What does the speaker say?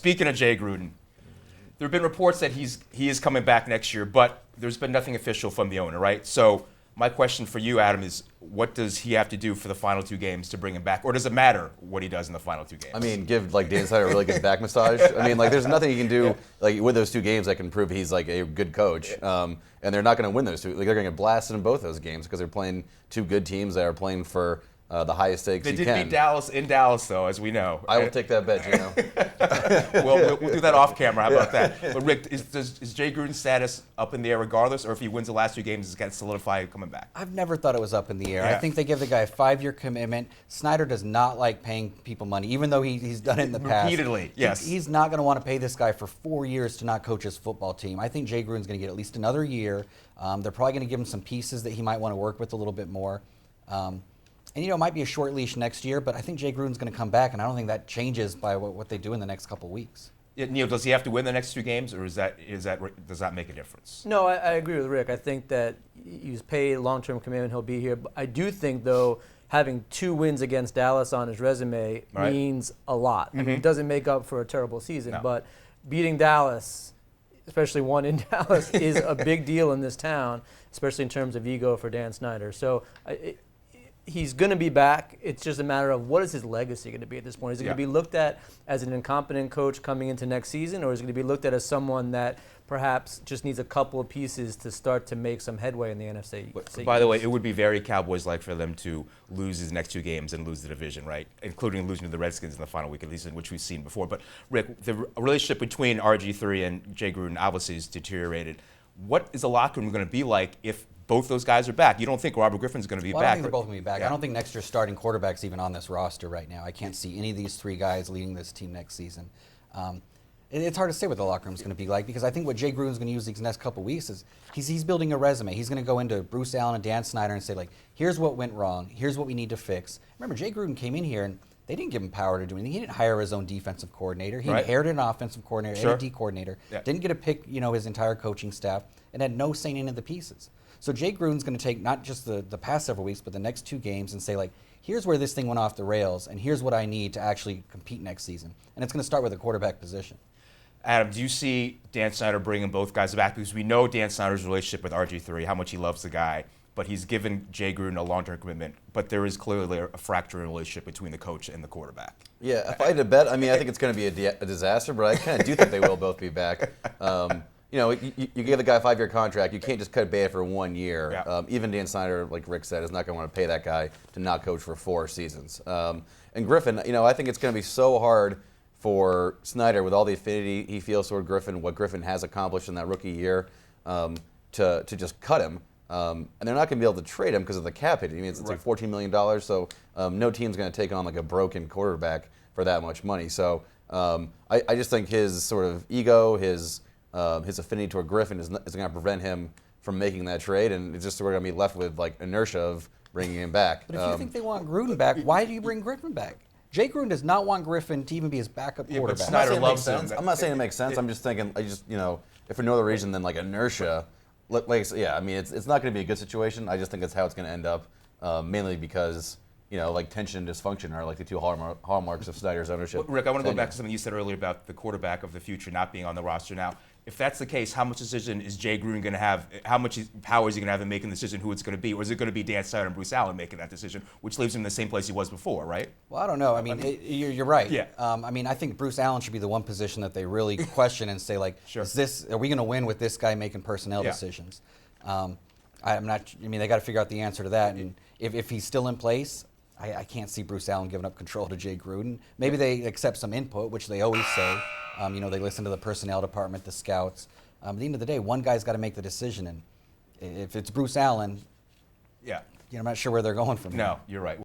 speaking of Jay Gruden, there have been reports that he is coming back next year, but there's been nothing official from the owner, right? So my question for you, Adam, is what does he have to do for the final 2 games to bring him back? Or does it matter what he does in the final 2 games? I mean, give Dan Snyder a really good back massage. I mean, there's nothing he can do with those 2 games that can prove he's a good coach. And they're not going to win those 2. They're going to get blasted in both those games because they're playing 2 good teams that are playing for the highest stakes They did beat Dallas in Dallas, though, as we know. I will take that bet, we'll do that off camera. How about that? But Rick, is Jay Gruden's status up in the air regardless, or if he wins the last 2 games, is it going to solidify coming back? I've never thought it was up in the air. I think they give the guy a 5-year commitment. Snyder does not like paying people money, even though he's done it in the past. Repeatedly, yes. He's not going to want to pay this guy for 4 years to not coach his football team. I think Jay Gruden's going to get at least another year. They're probably going to give him some pieces that he might want to work with a little bit more. And, it might be a short leash next year, but I think Jay Gruden's going to come back, and I don't think that changes by what they do in the next couple of weeks. Yeah, Neil, does he have to win the next 2 games, or does that make a difference? No, I agree with Rick. I think that he's paid long-term commitment. He'll be here. But I do think, though, having 2 wins against Dallas on his resume means a lot. I mean, it doesn't make up for a terrible season, but beating Dallas, especially one in Dallas, is a big deal in this town, especially in terms of ego for Dan Snyder. So he's going to be back. It's just a matter of what is his legacy going to be at this point. Is it going to be looked at as an incompetent coach coming into next season, or is it going to be looked at as someone that perhaps just needs a couple of pieces to start to make some headway in the NFC? By the way, it would be very Cowboys-like for them to lose his next 2 games and lose the division, right? Including losing to the Redskins in the final week, at least, which we've seen before. But Rick, the relationship between RG3 and Jay Gruden obviously has deteriorated. What is the locker room going to be like if both those guys are back? You don't think Robert Griffin's going to be back? I don't think they're both going to be back. I don't think next year's starting quarterback's even on this roster right now. I can't see any of these 3 guys leading this team next season. It's hard to say what the locker room's going to be like, because I think what Jay Gruden's going to use these next couple of weeks is he's building a resume. He's going to go into Bruce Allen and Dan Snyder and say, here's what went wrong. Here's what we need to fix. Remember, Jay Gruden came in here and they didn't give him power to do anything. He didn't hire his own defensive coordinator. He inherited an offensive coordinator, and a D coordinator. Didn't get to pick, his entire coaching staff, and had no say in any of the pieces. So Jay Gruden's going to take not just the past several weeks, but the next 2 games and say, here's where this thing went off the rails, and here's what I need to actually compete next season. And it's going to start with the quarterback position. Adam, do you see Dan Snyder bringing both guys back? Because we know Dan Snyder's relationship with RG3, how much he loves the guy, but he's given Jay Gruden a long-term commitment. But there is clearly a fractured relationship between the coach and the quarterback. Yeah, if I had to bet, I think it's going to be a disaster, but I kind of do think they will both be back. You give the guy a 5-year contract. You can't just cut bait for 1 year. Yeah. Even Dan Snyder, like Rick said, is not going to want to pay that guy to not coach for 4 seasons. And Griffin, I think it's going to be so hard for Snyder, with all the affinity he feels toward Griffin, what Griffin has accomplished in that rookie year, to just cut him. And they're not going to be able to trade him because of the cap hit. It's like $14 million, so no team's going to take on a broken quarterback for that much money. So I just think his sort of ego, his affinity toward Griffin is going to prevent him from making that trade, and it's just we're going to be left with inertia of bringing him back. But if you think they want Gruden back, why do you bring Griffin back? Jay Gruden does not want Griffin to even be his backup quarterback. But Snyder loves him. I'm not saying it makes sense. I'm just thinking, if for no other reason than inertia, it's not going to be a good situation. I just think that's how it's going to end up, mainly because tension and dysfunction are the 2 hallmarks of Snyder's ownership. Rick, I want to go back to something you said earlier about the quarterback of the future not being on the roster now. If that's the case, how much decision is Jay Gruden going to have? How much power is he going to have in making the decision who it's going to be? Or is it going to be Dan Snyder and Bruce Allen making that decision, which leaves him in the same place he was before, right? Well, I don't know. You're right. Yeah. I think Bruce Allen should be the one position that they really question and say, are we going to win with this guy making personnel decisions? I'm not. They got to figure out the answer to that. And if he's still in place, I can't see Bruce Allen giving up control to Jay Gruden. Maybe they accept some input, which they always say. They listen to the personnel department, the scouts. At the end of the day, one guy's got to make the decision. And if it's Bruce Allen, I'm not sure where they're going from here. No, you're right.